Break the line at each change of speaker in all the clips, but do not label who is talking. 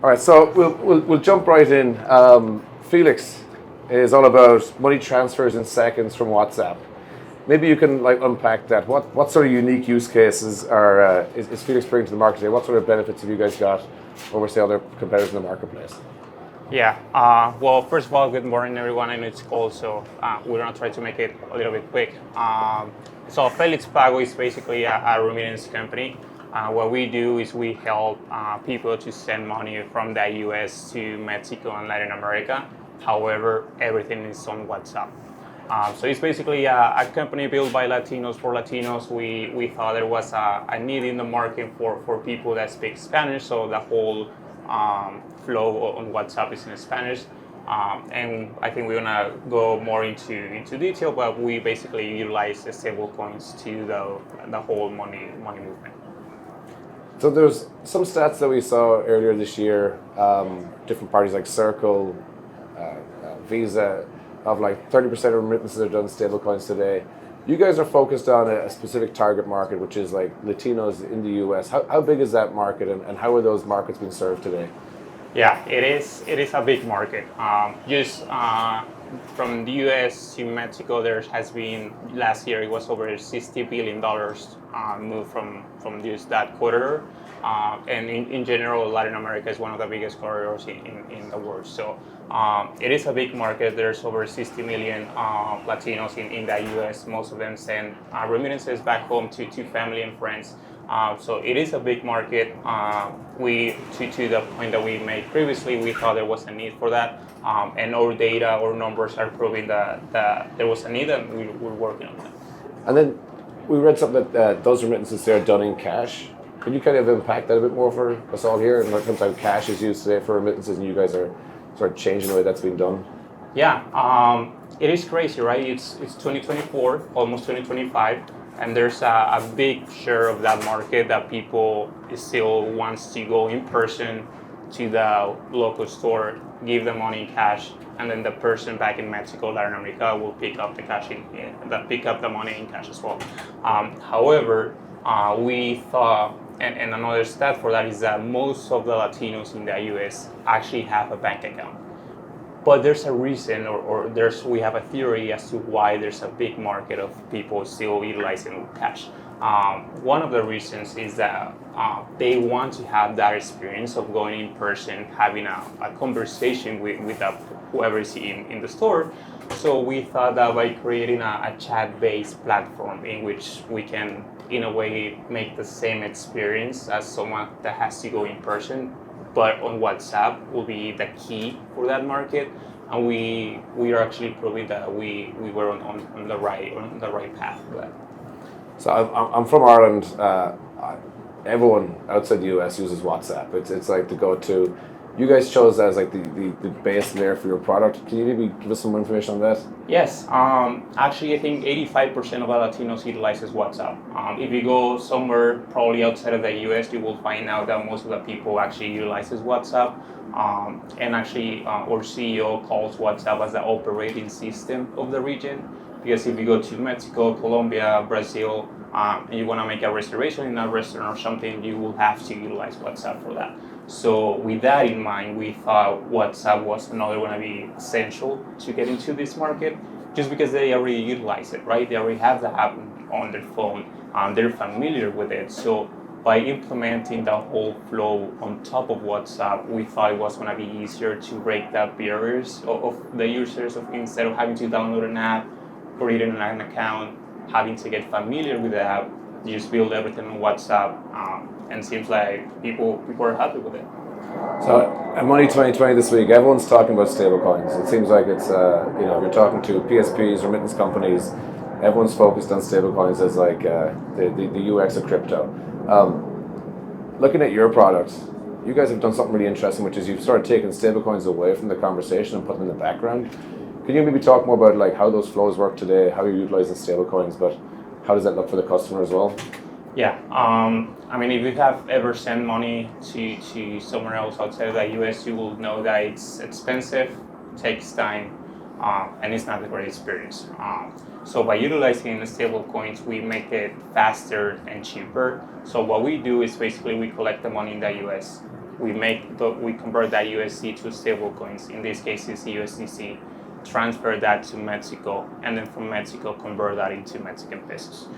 All right, so we'll jump right in. Felix is all about money transfers in seconds from WhatsApp. Maybe you can like unpack that. What sort of unique use cases is Felix bringing to the market today? What sort of benefits have you guys got over say other competitors in the marketplace?
Yeah. Well, first of all, good morning, everyone. I know it's cold, so we're gonna try to make it a little bit quick. So Felix Pago is basically a remittance company. What we do is we help people to send money from the U.S. to Mexico and Latin America. However, everything is on WhatsApp. So it's basically a company built by Latinos for Latinos. We thought there was a need in the market for people that speak Spanish, so the whole flow on WhatsApp is in Spanish. And I think we're gonna go more into detail, but we basically utilize the stablecoins to the whole money movement.
So there's some stats that we saw earlier this year. Different parties like Circle, Visa, of like 30% of remittances are done in stablecoins today. You guys are focused on a specific target market, which is like Latinos in the US. How big is that market, and how are those markets being served today?
Yeah, it is. It is a big market. Just from the U.S. to Mexico, there has been last year it was over $60 billion moved from just that corridor. And in general, Latin America is one of the biggest corridors in the world. So it is a big market. There's over 60 million Latinos in the U.S. Most of them send remittances back home to family and friends. So it is a big market. To the point that we made previously, we thought there was a need for that, and our data or numbers are proving that there was a need, and we're working on that.
And then we read something that those remittances there are done in cash. Can you kind of unpack that a bit more for us all here? And sometimes cash is used today for remittances, and you guys are sort of changing the way that's being done.
Yeah, it is crazy, right? It's 2024, almost 2025. And there's a big share of that market that people still wants to go in person to the local store, give the money in cash, and then the person back in Mexico, Latin America, will pick up pick up the money in cash as well. However, we thought, and another stat for that is that most of the Latinos in the U.S. actually have a bank account. But there's a reason, we have a theory as to why there's a big market of people still utilizing cash. One of the reasons is that they want to have that experience of going in person, having a conversation with whoever is in the store. So we thought that by creating a chat-based platform in which we can, in a way, make the same experience as someone that has to go in person, but on WhatsApp will be the key for that market, and we are actually proving that we were on the right path for that.
So I'm from Ireland. Everyone outside the US uses WhatsApp. It's like the go-to. You guys chose that as like the base layer for your product. Can you maybe give us some more information on that?
Yes, actually I think 85% of Latinos utilizes WhatsApp. If you go somewhere probably outside of the US, you will find out that most of the people actually utilizes WhatsApp. And actually our CEO calls WhatsApp as the operating system of the region. Because if you go to Mexico, Colombia, Brazil, and you want to make a reservation in a restaurant or something, you will have to utilize WhatsApp for that. So with that in mind, we thought WhatsApp was another one to be essential to get into this market, just because they already utilize it, right? They already have the app on their phone, they're familiar with it. So by implementing the whole flow on top of WhatsApp, we thought it was going to be easier to break the barriers of the users instead of having to download an app, creating an account, having to get familiar with the app. You just build everything on WhatsApp, and it seems like people are happy with it.
So at Money 2020 this week, everyone's talking about stablecoins. It seems like it's if you're talking to PSPs, remittance companies, everyone's focused on stablecoins as like the UX of crypto. Looking at your products, you guys have done something really interesting, which is you've started taking stablecoins away from the conversation and putting them in the background. Can you maybe talk more about like how those flows work today, how you're utilizing stablecoins, but how does that look for the customer as well?
Yeah, I mean, if you have ever sent money to somewhere else outside of the US, you will know that it's expensive, takes time, and it's not a great experience. So by utilizing the stable coins, we make it faster and cheaper. So what we do is basically we collect the money in the US, we convert that USD to stable coins. In this case, it's USDC. Transfer that to Mexico, and then from Mexico convert that into Mexican pesos.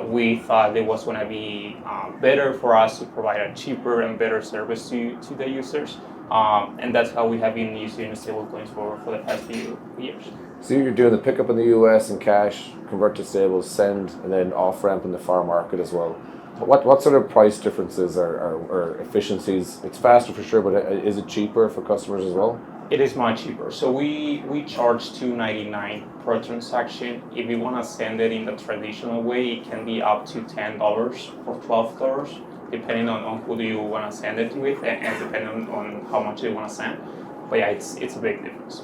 We thought it was going to be better for us to provide a cheaper and better service to the users, and that's how we have been using stablecoins for the past few years.
So you're doing the pickup in the US in cash, convert to stables, send, and then off ramp in the far market as well. What sort of price differences or efficiencies? It's faster for sure, but is it cheaper for customers as well?
It is much cheaper. So we charge $2.99 per transaction. If you want to send it in the traditional way, it can be up to $10 or $12, depending on who do you want to send it with, and depending on how much you want to send. But yeah, it's a big difference.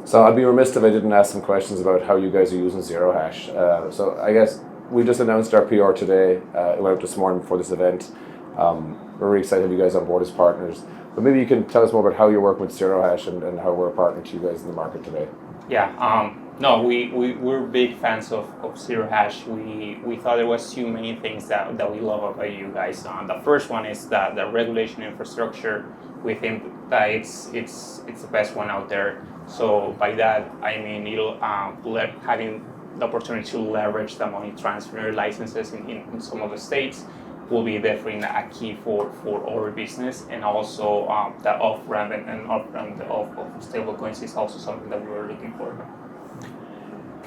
So I'd be remiss if I didn't ask some questions about how you guys are using Zero Hash. So I guess we just announced our PR today. It went out this morning before this event. We're really excited to have you guys on board as partners. But maybe you can tell us more about how you're working with Zero Hash and how we're a partner to you guys in the market today.
Yeah, no, we're big fans of Zero Hash. We thought there was too many things that we love about you guys. The first one is that the regulation infrastructure. We think that it's the best one out there. So by that, I mean it'll having the opportunity to leverage the money transfer licenses in some of the states will be definitely a key for our business, and also the off-ramp and off-ramp of stablecoins is also something that we were looking for.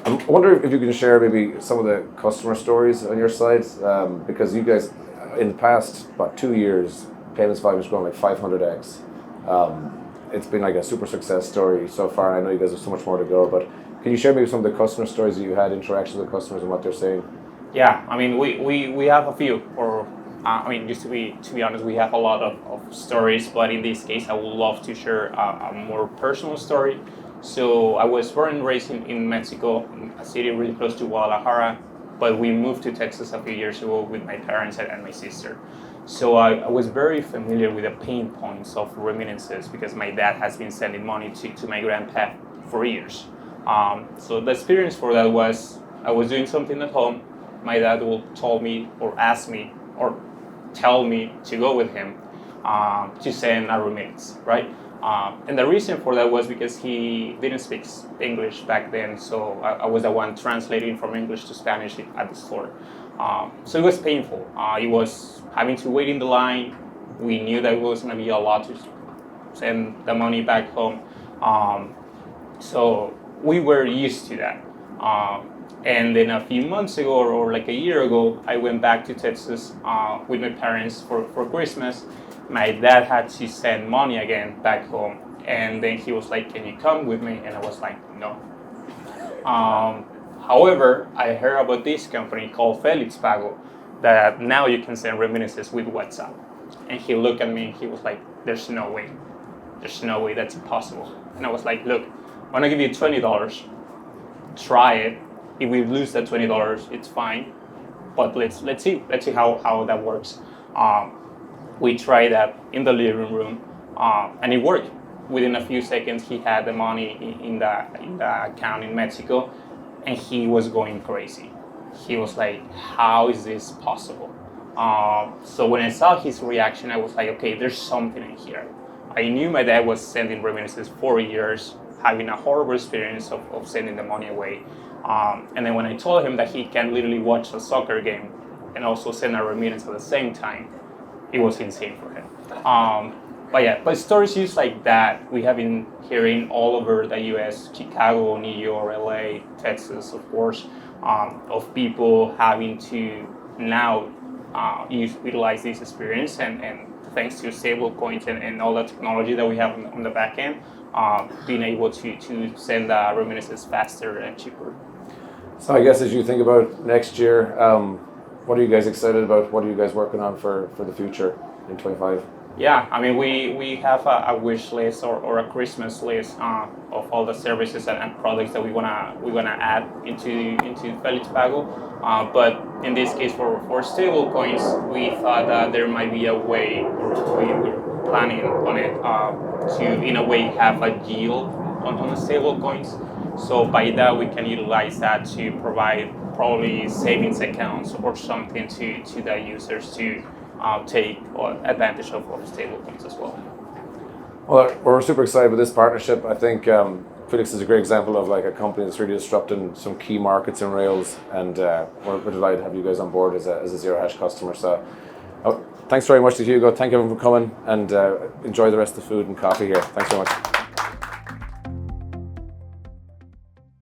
I wonder if you can share maybe some of the customer stories on your side, because you guys, in the past about 2 years, payments volume has grown like 500x. It's been like a super success story so far, and I know you guys have so much more to go, but can you share maybe some of the customer stories that you had, interactions with customers and what they're saying?
Yeah, I mean, we have a few, or I mean, just to be honest, we have a lot of stories, but in this case, I would love to share a more personal story. So I was born and raised in Mexico, a city really close to Guadalajara, but we moved to Texas a few years ago with my parents and my sister. So I was very familiar with the pain points of remittances because my dad has been sending money to my grandpa for years. So the experience for that was I was doing something at home. My dad will told me or ask me or tell me to go with him to send a remittance, right? And the reason for that was because he didn't speak English back then, so I was the one translating from English to Spanish at the store. So it was painful. It was having to wait in the line. We knew that it was going to be a lot to send the money back home. So we were used to that. And then a few months ago, or like a year ago, I went back to Texas with my parents for Christmas. My dad had to send money again back home. And then he was like, "Can you come with me?" And I was like, "No." However, I heard about this company called Felix Pago that now you can send remittances with WhatsApp. And he looked at me and he was like, "There's no way. There's no way, that's impossible." And I was like, "Look, I'm gonna give you $20. Try it. If we lose that $20, it's fine. But let's see how that works." We tried that in the living room, and it worked. Within a few seconds, he had the money in the account in Mexico, and he was going crazy. He was like, "How is this possible?" So when I saw his reaction, I was like, "Okay, there's something in here." I knew my dad was sending remittances for years, having a horrible experience of sending the money away. And then when I told him that he can literally watch a soccer game and also send a remittance at the same time, it was insane for him. But stories just like that we have been hearing all over the U.S., Chicago, New York, LA, Texas, of course, of people having to now utilize this experience and thanks to stablecoins and all the technology that we have on the back end, being able to send remittances faster and cheaper.
So I guess as you think about next year, what are you guys excited about? What are you guys working on for the future in 25?
Yeah, I mean, we have a wish list or a Christmas list of all the services and products that we wanna add into Felix Pago. But in this case, for stable coins, we thought that there might be a way, or we're planning on it, to in a way have a yield on the stable coins. So by that, we can utilize that to provide probably savings accounts or something to the users to take advantage of stablecoins as well.
Well, we're super excited with this partnership. I think Felix is a great example of like a company that's really disrupting some key markets in Rails, and we're delighted to have you guys on board as a Zero Hash customer. So thanks very much to Hugo. Thank you everyone for coming, and enjoy the rest of the food and coffee here. Thanks very much.